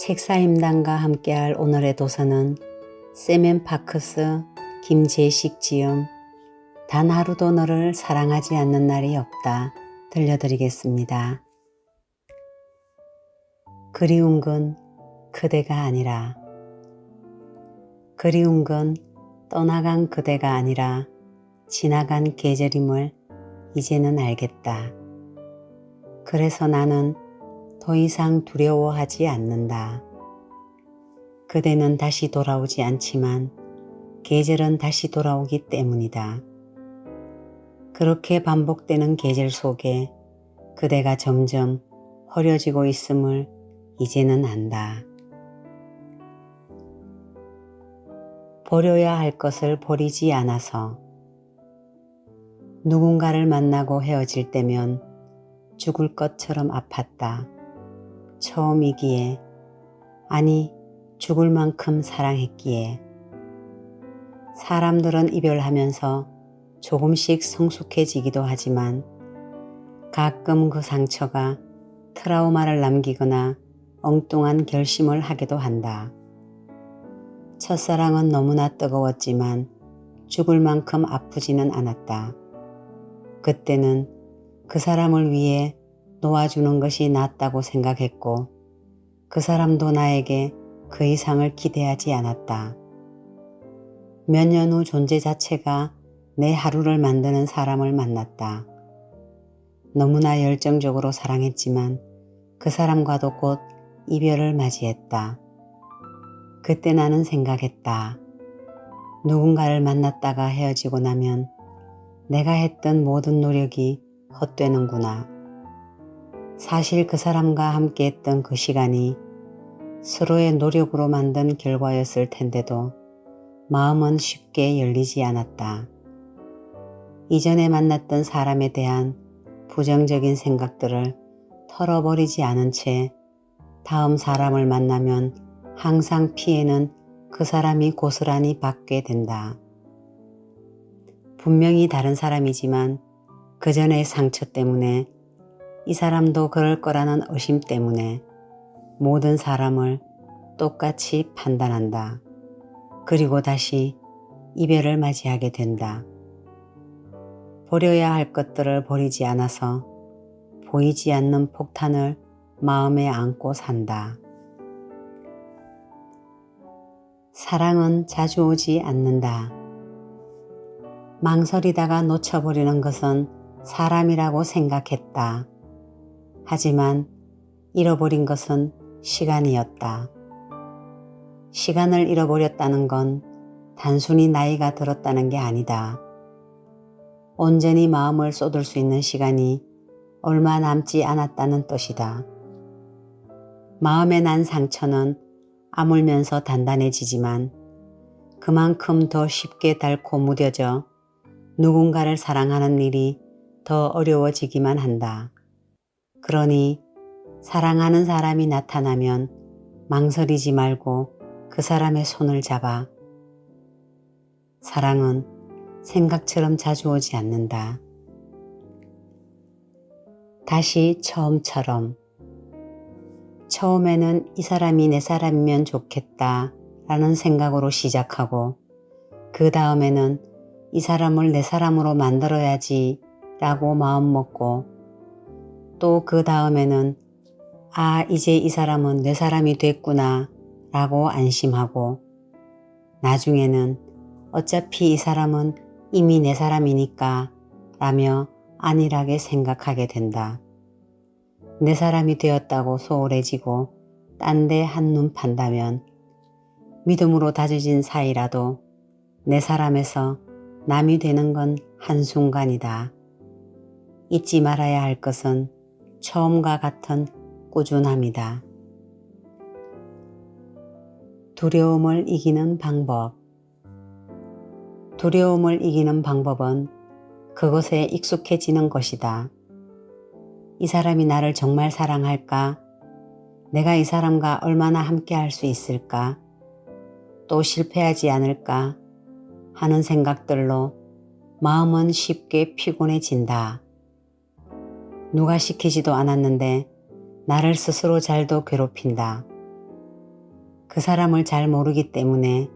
책사임당과 함께할 오늘의 도서는 세멘 파크스 김재식 지음 단 하루도 너를 사랑하지 않는 날이 없다 들려드리겠습니다. 그리운 건 그대가 아니라, 그리운 건 떠나간 그대가 아니라 지나간 계절임을 이제는 알겠다. 그래서 나는 더 이상 두려워하지 않는다. 그대는 다시 돌아오지 않지만 계절은 다시 돌아오기 때문이다. 그렇게 반복되는 계절 속에 그대가 점점 흐려지고 있음을 이제는 안다. 버려야 할 것을 버리지 않아서. 누군가를 만나고 헤어질 때면 죽을 것처럼 아팠다. 처음이기에, 아니 죽을 만큼 사랑했기에. 사람들은 이별하면서 조금씩 성숙해지기도 하지만 가끔 그 상처가 트라우마를 남기거나 엉뚱한 결심을 하기도 한다. 첫사랑은 너무나 뜨거웠지만 죽을 만큼 아프지는 않았다. 그때는 그 사람을 위해 놓아주는 것이 낫다고 생각했고 그 사람도 나에게 그 이상을 기대하지 않았다. 몇 년 후 존재 자체가 내 하루를 만드는 사람을 만났다. 너무나 열정적으로 사랑했지만 그 사람과도 곧 이별을 맞이했다. 그때 나는 생각했다. 누군가를 만났다가 헤어지고 나면 내가 했던 모든 노력이 헛되는구나. 사실 그 사람과 함께 했던 그 시간이 서로의 노력으로 만든 결과였을 텐데도 마음은 쉽게 열리지 않았다. 이전에 만났던 사람에 대한 부정적인 생각들을 털어버리지 않은 채 다음 사람을 만나면 항상 피해는 그 사람이 고스란히 받게 된다. 분명히 다른 사람이지만 그 전의 상처 때문에 이 사람도 그럴 거라는 의심 때문에 모든 사람을 똑같이 판단한다. 그리고 다시 이별을 맞이하게 된다. 버려야 할 것들을 버리지 않아서 보이지 않는 폭탄을 마음에 안고 산다. 사랑은 자주 오지 않는다. 망설이다가 놓쳐버리는 것은 사람이라고 생각했다. 하지만 잃어버린 것은 시간이었다. 시간을 잃어버렸다는 건 단순히 나이가 들었다는 게 아니다. 온전히 마음을 쏟을 수 있는 시간이 얼마 남지 않았다는 뜻이다. 마음에 난 상처는 아물면서 단단해지지만 그만큼 더 쉽게 닳고 무뎌져 누군가를 사랑하는 일이 더 어려워지기만 한다. 그러니 사랑하는 사람이 나타나면 망설이지 말고 그 사람의 손을 잡아. 사랑은 생각처럼 자주 오지 않는다. 다시 처음처럼. 처음에는 이 사람이 내 사람이면 좋겠다 라는 생각으로 시작하고 그 다음에는 이 사람을 내 사람으로 만들어야지 라고 마음먹고 또 그 다음에는 이제 이 사람은 내 사람이 됐구나 라고 안심하고 나중에는 어차피 이 사람은 이미 내 사람이니까 라며 안일하게 생각하게 된다. 내 사람이 되었다고 소홀해지고 딴 데 한눈 판다면 믿음으로 다져진 사이라도 내 사람에서 남이 되는 건 한순간이다. 잊지 말아야 할 것은 처음과 같은 꾸준함이다. 두려움을 이기는 방법. 두려움을 이기는 방법은 그것에 익숙해지는 것이다. 이 사람이 나를 정말 사랑할까? 내가 이 사람과 얼마나 함께 할 수 있을까? 또 실패하지 않을까? 하는 생각들로 마음은 쉽게 피곤해진다. 누가 시키지도 않았는데 나를 스스로 잘도 괴롭힌다. 그 사람을 잘 모르기 때문에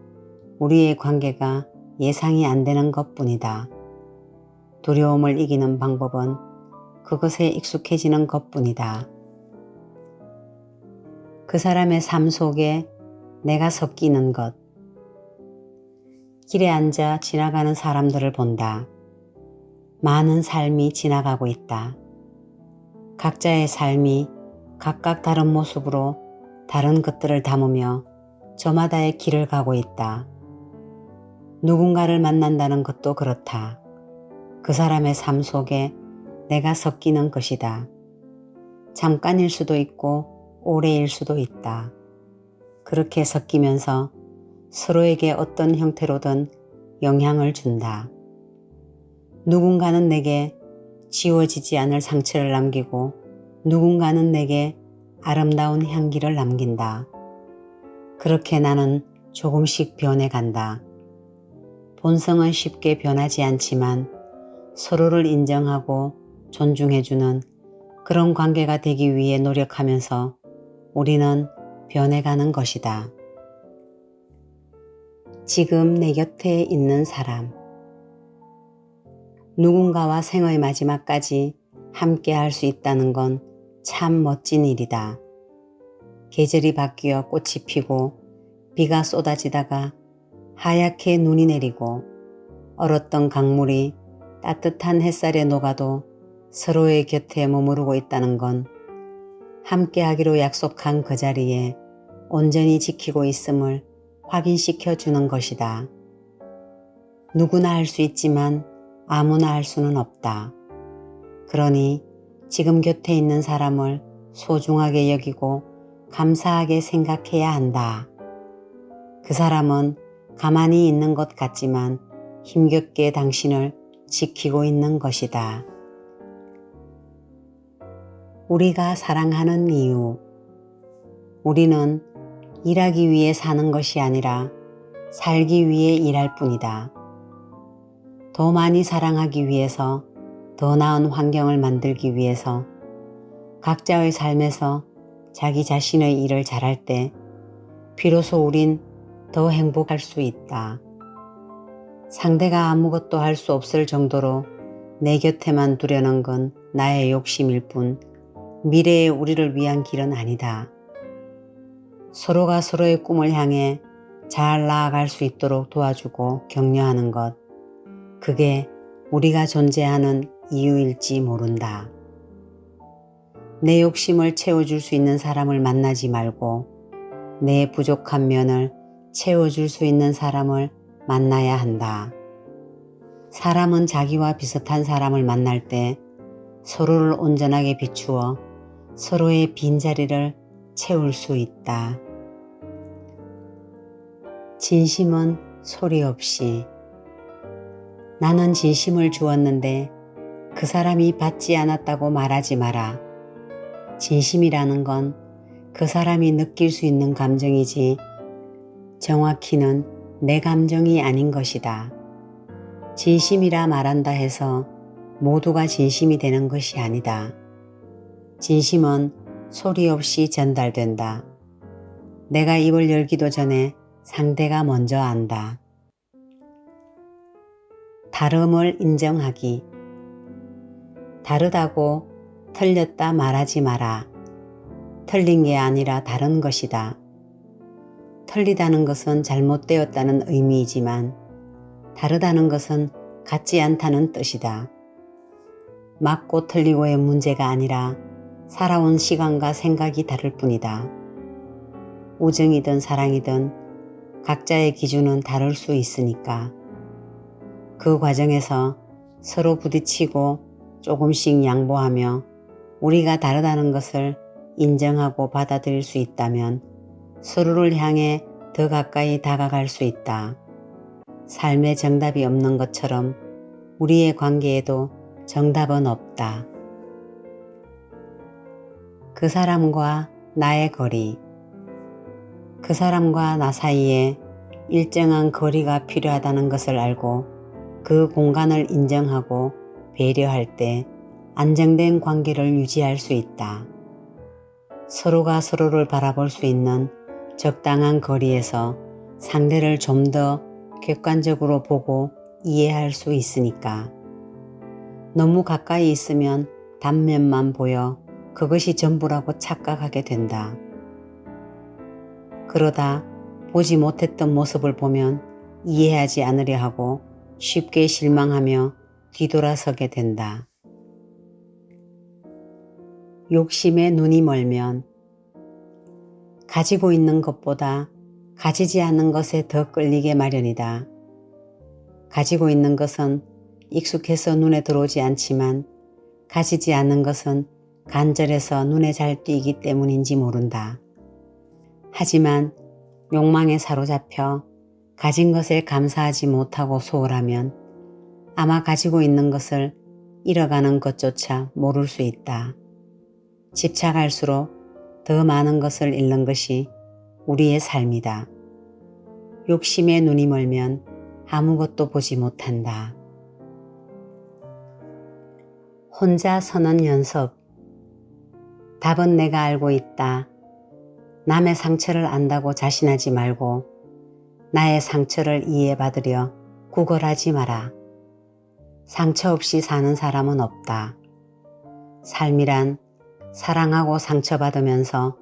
우리의 관계가 예상이 안 되는 것뿐이다. 두려움을 이기는 방법은 그것에 익숙해지는 것뿐이다. 그 사람의 삶 속에 내가 섞이는 것. 길에 앉아 지나가는 사람들을 본다. 많은 삶이 지나가고 있다. 각자의 삶이 각각 다른 모습으로 다른 것들을 담으며 저마다의 길을 가고 있다. 누군가를 만난다는 것도 그렇다. 그 사람의 삶 속에 내가 섞이는 것이다. 잠깐일 수도 있고 오래일 수도 있다. 그렇게 섞이면서 서로에게 어떤 형태로든 영향을 준다. 누군가는 내게 지워지지 않을 상처를 남기고 누군가는 내게 아름다운 향기를 남긴다. 그렇게 나는 조금씩 변해간다. 본성은 쉽게 변하지 않지만 서로를 인정하고 존중해주는 그런 관계가 되기 위해 노력하면서 우리는 변해가는 것이다. 지금 내 곁에 있는 사람. 누군가와 생의 마지막까지 함께 할 수 있다는 건 참 멋진 일이다. 계절이 바뀌어 꽃이 피고 비가 쏟아지다가 하얗게 눈이 내리고 얼었던 강물이 따뜻한 햇살에 녹아도 서로의 곁에 머무르고 있다는 건 함께하기로 약속한 그 자리에 온전히 지키고 있음을 확인시켜 주는 것이다. 누구나 할 수 있지만 아무나 할 수는 없다. 그러니 지금 곁에 있는 사람을 소중하게 여기고 감사하게 생각해야 한다. 그 사람은 가만히 있는 것 같지만 힘겹게 당신을 지키고 있는 것이다. 우리가 사랑하는 이유. 우리는 일하기 위해 사는 것이 아니라 살기 위해 일할 뿐이다. 더 많이 사랑하기 위해서, 더 나은 환경을 만들기 위해서, 각자의 삶에서 자기 자신의 일을 잘할 때 비로소 우린 더 행복할 수 있다. 상대가 아무것도 할 수 없을 정도로 내 곁에만 두려는 건 나의 욕심일 뿐 미래의 우리를 위한 길은 아니다. 서로가 서로의 꿈을 향해 잘 나아갈 수 있도록 도와주고 격려하는 것. 그게 우리가 존재하는 이유일지 모른다. 내 욕심을 채워줄 수 있는 사람을 만나지 말고 내 부족한 면을 채워줄 수 있는 사람을 만나야 한다. 사람은 자기와 비슷한 사람을 만날 때 서로를 온전하게 비추어 서로의 빈자리를 채울 수 있다. 진심은 소리 없이. 나는 진심을 주었는데 그 사람이 받지 않았다고 말하지 마라. 진심이라는 건 그 사람이 느낄 수 있는 감정이지 정확히는 내 감정이 아닌 것이다. 진심이라 말한다 해서 모두가 진심이 되는 것이 아니다. 진심은 소리 없이 전달된다. 내가 입을 열기도 전에 상대가 먼저 안다. 다름을 인정하기. 다르다고 틀렸다 말하지 마라. 틀린 게 아니라 다른 것이다. 틀리다는 것은 잘못되었다는 의미이지만 다르다는 것은 같지 않다는 뜻이다. 맞고 틀리고의 문제가 아니라 살아온 시간과 생각이 다를 뿐이다. 우정이든 사랑이든 각자의 기준은 다를 수 있으니까 그 과정에서 서로 부딪히고 조금씩 양보하며 우리가 다르다는 것을 인정하고 받아들일 수 있다면 서로를 향해 더 가까이 다가갈 수 있다. 삶에 정답이 없는 것처럼 우리의 관계에도 정답은 없다. 그 사람과 나의 거리. 그 사람과 나 사이에 일정한 거리가 필요하다는 것을 알고 그 공간을 인정하고 배려할 때 안정된 관계를 유지할 수 있다. 서로가 서로를 바라볼 수 있는 적당한 거리에서 상대를 좀 더 객관적으로 보고 이해할 수 있으니까. 너무 가까이 있으면 단면만 보여 그것이 전부라고 착각하게 된다. 그러다 보지 못했던 모습을 보면 이해하지 않으려 하고 쉽게 실망하며 뒤돌아서게 된다. 욕심에 눈이 멀면 가지고 있는 것보다 가지지 않은 것에 더 끌리게 마련이다. 가지고 있는 것은 익숙해서 눈에 들어오지 않지만 가지지 않은 것은 간절해서 눈에 잘 띄기 때문인지 모른다. 하지만 욕망에 사로잡혀 가진 것에 감사하지 못하고 소홀하면 아마 가지고 있는 것을 잃어가는 것조차 모를 수 있다. 집착할수록 더 많은 것을 잃는 것이 우리의 삶이다. 욕심에 눈이 멀면 아무것도 보지 못한다. 혼자 서는 연습. 답은 내가 알고 있다. 남의 상처를 안다고 자신하지 말고 나의 상처를 이해받으려 구걸하지 마라. 상처 없이 사는 사람은 없다. 삶이란 사랑하고 상처받으면서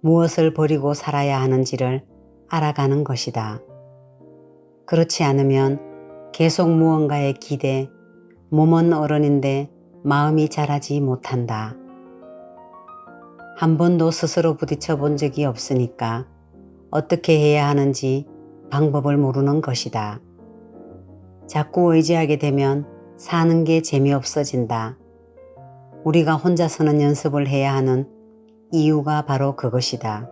무엇을 버리고 살아야 하는지를 알아가는 것이다. 그렇지 않으면 계속 무언가에 기대 몸은 어른인데 마음이 자라지 못한다. 한 번도 스스로 부딪혀 본 적이 없으니까 어떻게 해야 하는지 방법을 모르는 것이다. 자꾸 의지하게 되면 사는 게 재미없어진다. 우리가 혼자 서는 연습을 해야 하는 이유가 바로 그것이다.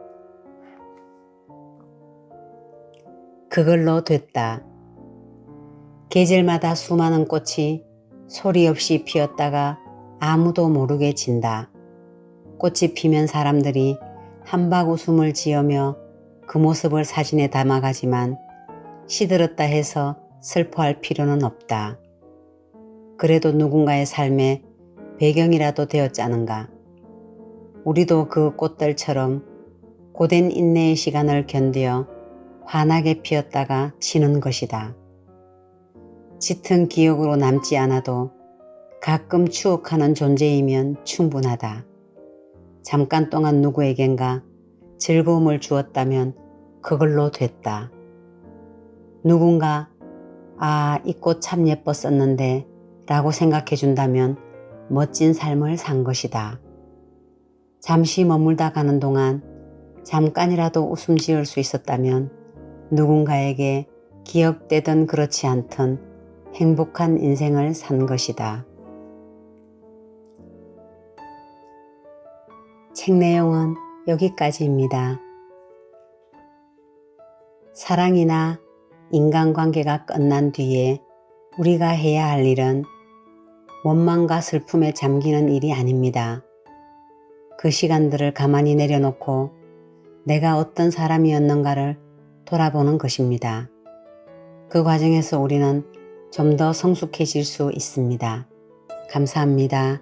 그걸로 됐다. 계절마다 수많은 꽃이 소리 없이 피었다가 아무도 모르게 진다. 꽃이 피면 사람들이 한박 웃음을 지으며 그 모습을 사진에 담아가지만 시들었다 해서 슬퍼할 필요는 없다. 그래도 누군가의 삶에 배경이라도 되었자는가. 우리도 그 꽃들처럼 고된 인내의 시간을 견디어 환하게 피었다가 지는 것이다. 짙은 기억으로 남지 않아도 가끔 추억하는 존재이면 충분하다. 잠깐 동안 누구에겐가 즐거움을 주었다면 그걸로 됐다. 누군가 이 꽃 참 예뻤었는데 라고 생각해 준다면 멋진 삶을 산 것이다. 잠시 머물다 가는 동안 잠깐이라도 웃음 지을 수 있었다면 누군가에게 기억되든 그렇지 않든 행복한 인생을 산 것이다. 책 내용은 여기까지입니다. 사랑이나 인간관계가 끝난 뒤에 우리가 해야 할 일은 원망과 슬픔에 잠기는 일이 아닙니다. 그 시간들을 가만히 내려놓고 내가 어떤 사람이었는가를 돌아보는 것입니다. 그 과정에서 우리는 좀 더 성숙해질 수 있습니다. 감사합니다.